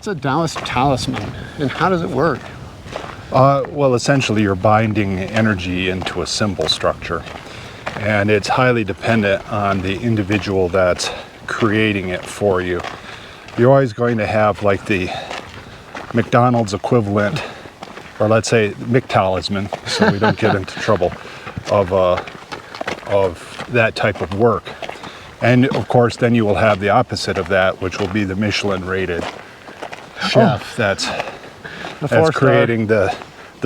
What's a Taoist talisman and how does it work? Well, essentially you're binding energy into a symbol structure, and it's highly dependent on the individual that's creating it for you. You're always going to have like the McDonald's equivalent, or let's say Mick Talisman, so we don't get into trouble, of that type of work. And of course then you will have the opposite of that, which will be the Michelin rated chef that's creating the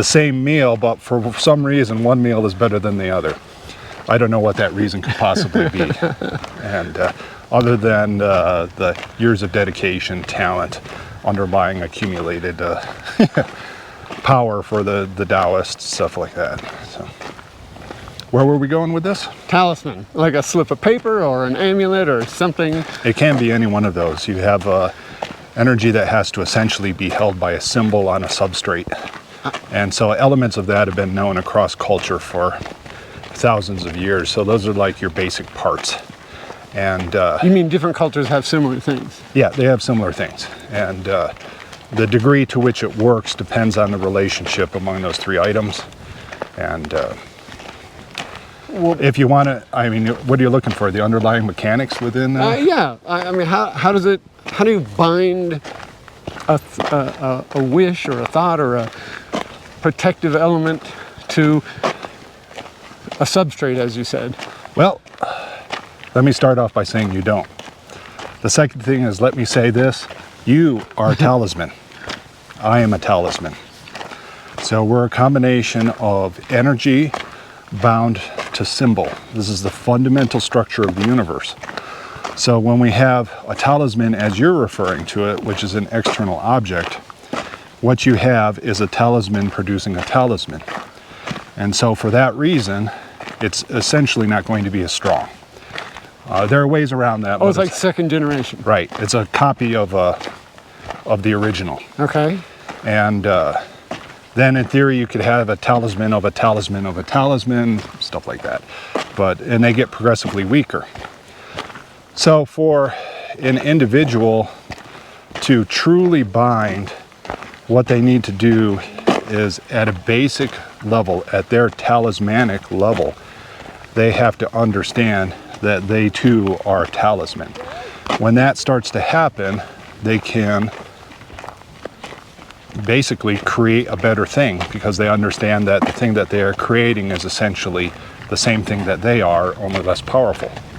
same meal, but for some reason one meal is better than the other. I don't know what that reason could possibly be. And other than the years of dedication, talent, underlying accumulated power for the Taoists, stuff like that. So, where were we going with this? Talisman, like a slip of paper or an amulet or something? It can be any one of those. You have energy that has to essentially be held by a symbol on a substrate. And so elements of that have been known across culture for thousands of years. So those are like your basic parts. And you mean different cultures have similar things? Yeah, they have similar things. And the degree to which it works depends on the relationship among those three items. And if you want to, I mean, what are you looking for? The underlying mechanics within? Yeah, I mean, how do you bind a wish or a thought or a protective element to a substrate, as you said? Well, let me start off by saying you don't. The second thing is, let me say this: you are a talisman. I am a talisman. So we're a combination of energy bound to symbol. This is the fundamental structure of the universe. So when we have a talisman, as you're referring to it, which is an external object, what you have is a talisman producing a talisman. And so for that reason, it's essentially not going to be as strong. There are ways around that. Oh, it's like second generation. Right. It's a copy of the original. Okay. And then in theory you could have a talisman of a talisman of a talisman, stuff like that. And they get progressively weaker. So for an individual to truly bind, what they need to do is at a basic level, at their talismanic level, they have to understand that they too are a talisman. When that starts to happen, they can basically create a better thing, because they understand that the thing that they are creating is essentially the same thing that they are, only less powerful.